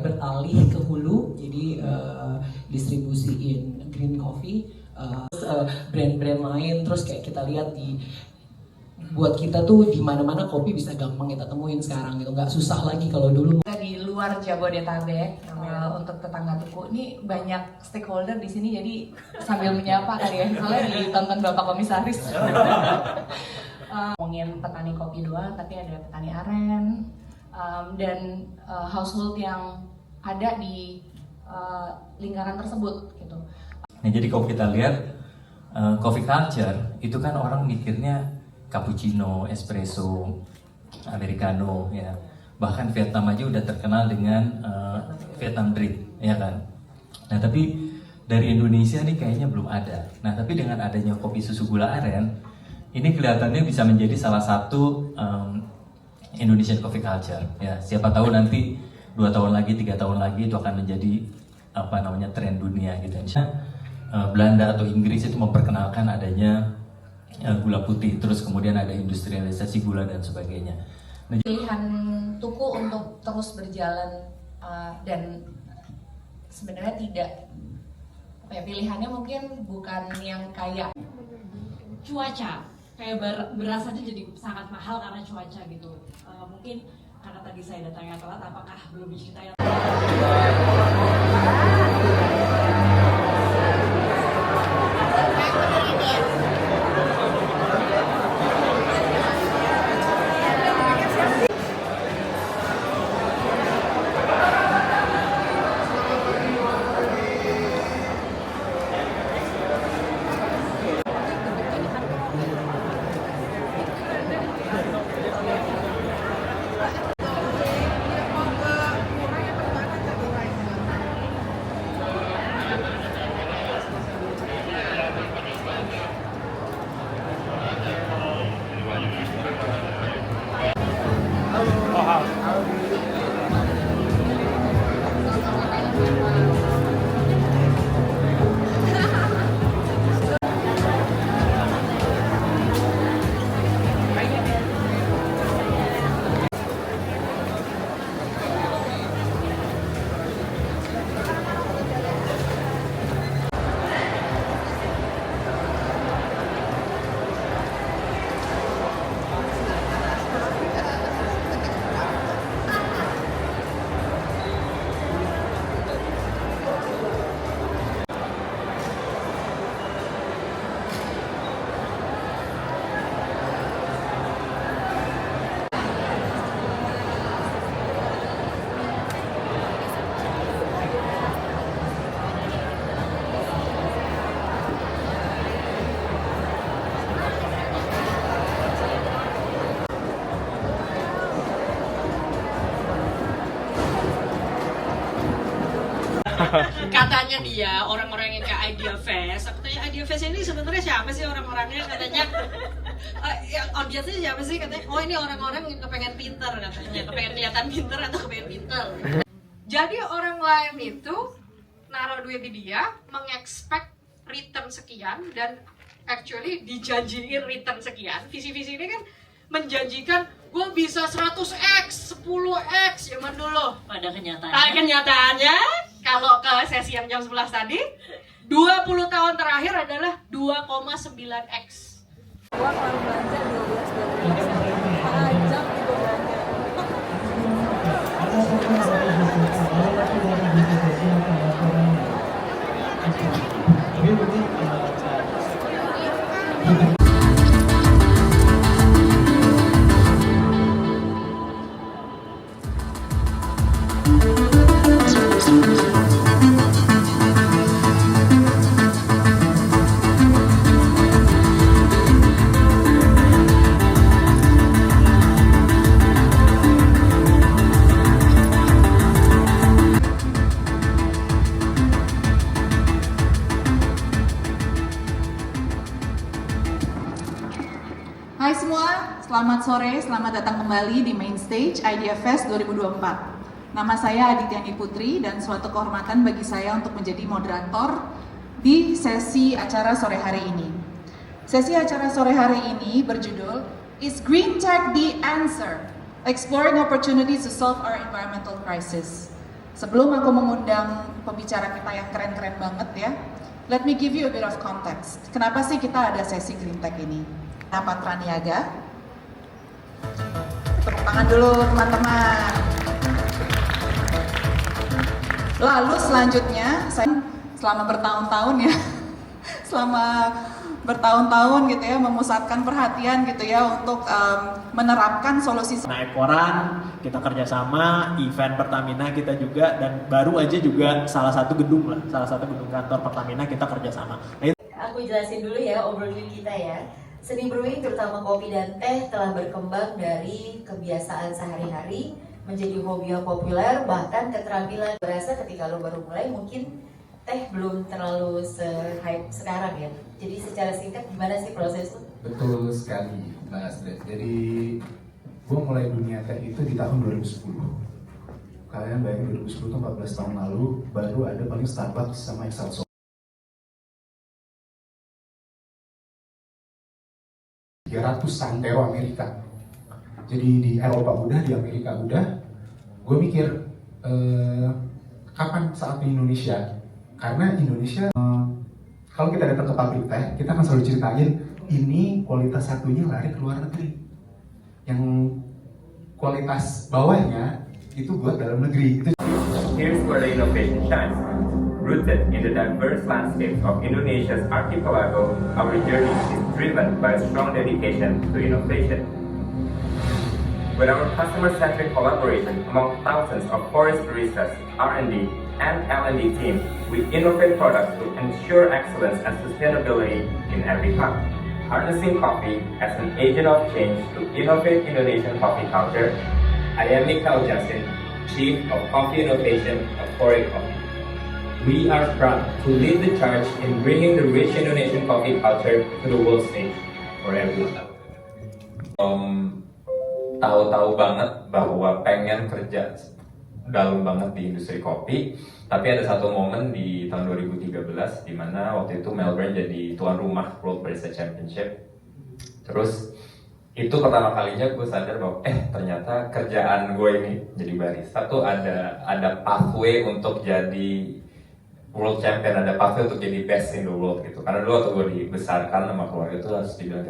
beralih ke hulu, jadi distribusiin green coffee, brand-brand lain. Terus kayak kita lihat buat kita tuh di mana-mana kopi bisa gampang kita temuin sekarang gitu, nggak susah lagi kalau dulu. Di luar Jabodetabek, untuk tetangga Tuku ini banyak stakeholder di sini, jadi sambil menyapa kali ya, soalnya ditonton Bapak Komisaris. Ngomongin petani kopi doang, tapi ada petani aren dan household yang ada di lingkaran tersebut gitu. Nah, jadi kalau kita lihat coffee culture itu kan orang mikirnya cappuccino, espresso, americano, ya. Bahkan Vietnam aja udah terkenal dengan Vietnam Drip, ya kan. Nah, tapi dari Indonesia nih kayaknya belum ada. Nah, tapi dengan adanya kopi susu gula aren, ini kelihatannya bisa menjadi salah satu Indonesian coffee culture. Ya, siapa tahu nanti 2 tahun lagi, 3 tahun lagi itu akan menjadi tren dunia gitu. Belanda atau Inggris itu memperkenalkan adanya gula putih, terus kemudian ada industrialisasi gula dan sebagainya. Nah, pilihan Tuku untuk terus berjalan dan sebenarnya tidak pilihannya mungkin bukan yang kayak cuaca, kayak beras aja jadi sangat mahal karena cuaca gitu. Mungkin karena tadi saya datangnya telat, apakah belum diceritain? Katanya dia orang-orang yang ke Idea Fest, katanya Idea Fest ini sebenarnya siapa sih orang-orangnya, katanya audiensnya siapa sih, katanya oh ini orang-orang yang kepengen pinter, katanya kepengen kelihatan pinter atau kepengen pinter. Jadi orang lain itu naruh duit di dia, mengexpect return sekian, dan actually dijanjiin return sekian. Visi-visi ini kan menjanjikan gue bisa 100x, 10x zaman dulu. Pada kenyataannya kalau ke sesi yang jam 11 tadi 20 tahun terakhir adalah 2,9x. Gua kalau belanja 12 pajak itu belanja. Hai semua, selamat sore, selamat datang kembali di Main Stage Idea Fest 2024. Nama saya Adityani Putri dan suatu kehormatan bagi saya untuk menjadi moderator di sesi acara sore hari ini. Sesi acara sore hari ini berjudul Is Green Tech the Answer? exploring opportunities to solve our environmental crisis. Sebelum aku mengundang pembicara kita yang keren-keren banget ya, let me give you a bit of context. Kenapa sih kita ada sesi Green Tech ini? Patra Niaga. Tepuk tangan dulu teman-teman. Lalu selanjutnya, saya selama bertahun-tahun ya, selama bertahun-tahun gitu ya, memusatkan perhatian gitu ya untuk menerapkan solusi. Naik koran, kita kerjasama, event Pertamina kita juga, dan baru aja juga salah satu gedung kantor Pertamina kita kerjasama. Aku jelasin dulu ya overview kita ya. Seni brewing terutama kopi dan teh telah berkembang dari kebiasaan sehari-hari menjadi hobi yang populer, bahkan keterampilan. Berasa ketika lo baru mulai mungkin teh belum terlalu se-hype sekarang ya. Jadi secara singkat gimana sih proses itu? Betul sekali Mbak Astrid. Jadi gue mulai dunia teh itu di tahun 2010. Kalian bayangin 2010 itu 14 tahun lalu, baru ada paling Starbucks sama Excelsior. 300 santero Amerika. Jadi di Eropa udah, di Amerika udah. Gue mikir kapan saatnya Indonesia? Karena Indonesia kalau kita datang ke pabrik teh, kita akan selalu ceritain ini kualitas satunya lari ke luar negeri. Yang kualitas bawahnya itu buat dalam negeri. Here's where the innovation shines. Rooted in the diverse landscapes of Indonesia's archipelago, our journey is driven by a strong dedication to innovation. With our customer-centric collaboration among thousands of forest baristas, R&D, and L&D teams, we innovate products to ensure excellence and sustainability in every cup. Harnessing coffee as an agent of change to innovate Indonesian coffee culture, I am Mikhail Jasin, Chief of Coffee Innovation of Kore Coffee. We are proud to lead the charge in bringing the rich Indonesian coffee culture to the world stage for everyone. Tahu-tahu banget bahwa pengen kerja dalam banget di industri kopi, tapi ada satu momen di tahun 2013 di mana waktu itu Melbourne jadi tuan rumah World Barista Championship. Terus itu pertama kalinya gue sadar bahwa ternyata kerjaan gue ini jadi barista tuh ada pathway untuk jadi world champion, ada pathway untuk jadi best in the world gitu. Karena dulu waktu gue dibesarkan sama keluarga itu harus dibilang,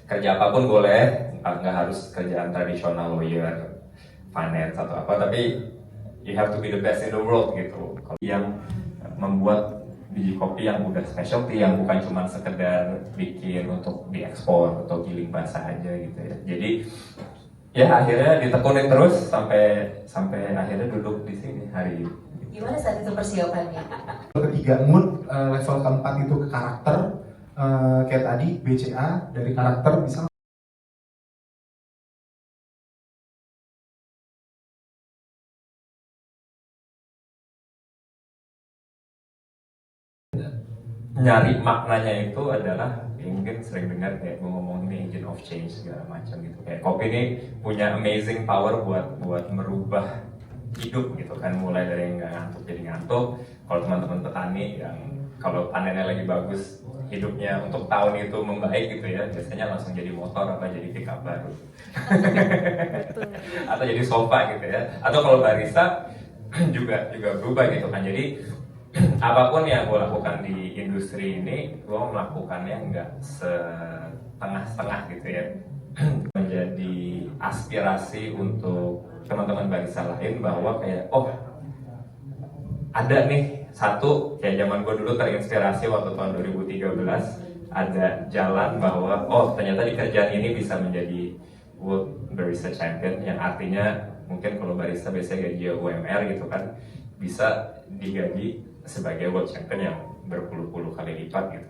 kerja apapun boleh, nggak harus kerjaan tradisional lawyer, finance atau apa, tapi you have to be the best in the world gitu. Yang membuat biji kopi yang udah specialty, yang bukan cuma sekedar bikin untuk diekspor atau giling basah aja gitu ya. Jadi ya akhirnya ditekunin terus sampai akhirnya duduk di sini hari ini. Gimana saat itu persiapannya? Ketiga mood, level keempat itu ke karakter, kayak tadi BCA dari karakter bisa. Nyari maknanya itu adalah mungkin sering dengar kayak gue ngomong ini agent of change segala macam gitu. Kayak kopi ini punya amazing power buat merubah hidup gitu kan, mulai dari yang nggak ngantuk jadi ngantuk. Kalau teman-teman petani yang kalau panennya lagi bagus, hidupnya untuk tahun itu membaik gitu ya, biasanya langsung jadi motor atau jadi pickup baru atau jadi sofa gitu ya. Atau kalau barista juga berubah gitu kan. Jadi apapun yang gue lakukan di industri ini, gue melakukannya nggak setengah-setengah gitu ya. Menjadi aspirasi untuk teman-teman barista lain bahwa kayak ada nih satu, kayak zaman gue dulu terinspirasi waktu tahun 2013 ada jalan bahwa ternyata di kerjaan ini bisa menjadi World Barista Champion, yang artinya mungkin kalau barista biasanya gaji UMR gitu kan, bisa digaji sebagai World Champion yang berpuluh-puluh kali lipat gitu.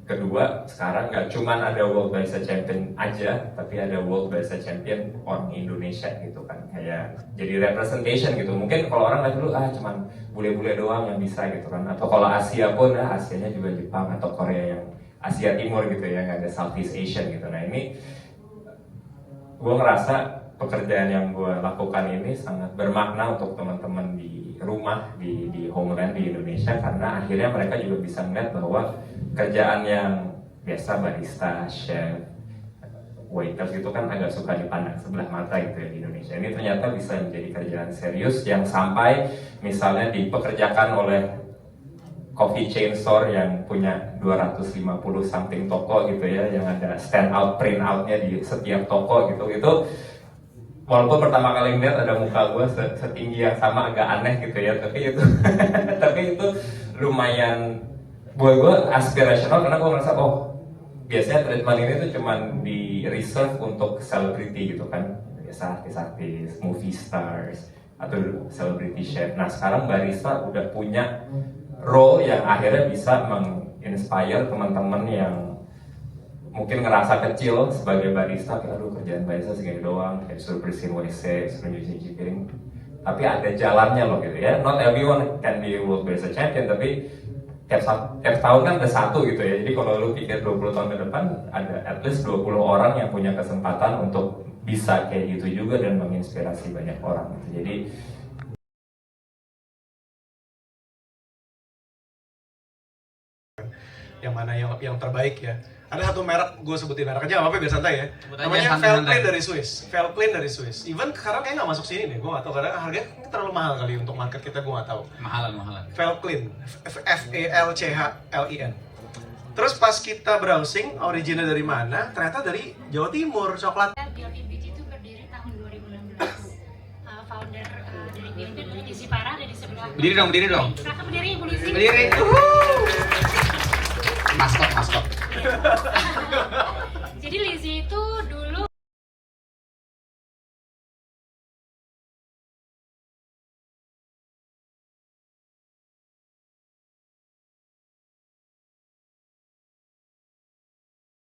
Kedua, sekarang nggak cuma ada World Barista Champion aja, tapi ada World Barista Champion orang Indonesia gitu kan, kayak jadi representation gitu. Mungkin kalau orang lihat dulu cuman bule-bule doang yang bisa gitu kan, atau kalau Asia pun Asianya juga Jepang atau Korea yang Asia Timur gitu ya, nggak ada Southeast Asian gitu. Nah ini gue ngerasa pekerjaan yang gue lakukan ini sangat bermakna untuk teman-teman di rumah, di homeland di Indonesia, karena akhirnya mereka juga bisa melihat bahwa kerjaan yang biasa barista, chef, waiters itu kan agak suka dipandang sebelah mata gitu ya di Indonesia. Ini ternyata bisa menjadi kerjaan serius yang sampai misalnya dipekerjakan oleh coffee chain store yang punya 250 something toko gitu ya, yang ada stand out print outnya di setiap toko gitu. Itu walaupun pertama kali ngeliat ada muka gue setinggi yang sama, agak aneh gitu ya, tapi itu tapi itu lumayan buat gue aspirational, karena gue ngerasa oh biasanya treatment ini tuh cuman di reserve untuk selebriti gitu kan, biasa artis-artis, movie stars atau celebrity chef. Nah sekarang barista udah punya role yang akhirnya bisa menginspire teman-teman yang mungkin ngerasa kecil sebagai barista, kayak aduh kerjaan barista segini doang, kayak suruh bersihin WC, suruh nyuci piring. Tapi ada jalannya loh gitu ya. Not everyone can be world barista champion, tapi tiap tahun kan ada satu gitu ya. Jadi kalau lu pikir 20 tahun ke depan, ada at least 20 orang yang punya kesempatan untuk bisa kayak gitu juga dan menginspirasi banyak orang gitu. Jadi yang mana yang terbaik ya. Ada satu merek, gue sebutin merek aja, apa-apa biar santai ya. Namanya Velclean dari Swiss. Velclean dari Swiss. Even sekarang kayaknya nggak masuk sini nih, gue nggak tahu karena harganya terlalu mahal kali untuk market kita, gue nggak tahu. Mahalan. Velclean, Velclean. Terus pas kita browsing originnya dari mana, ternyata dari Jawa Timur, coklat. Beyond Beauty itu berdiri tahun 2016. Founder dari Beyond Beauty, Lizzy Parra, dari sebelah. Berdiri dong. Kakak berdiri, Bu Lizzy. Berdiri. Maskot. Jadi Lizzy itu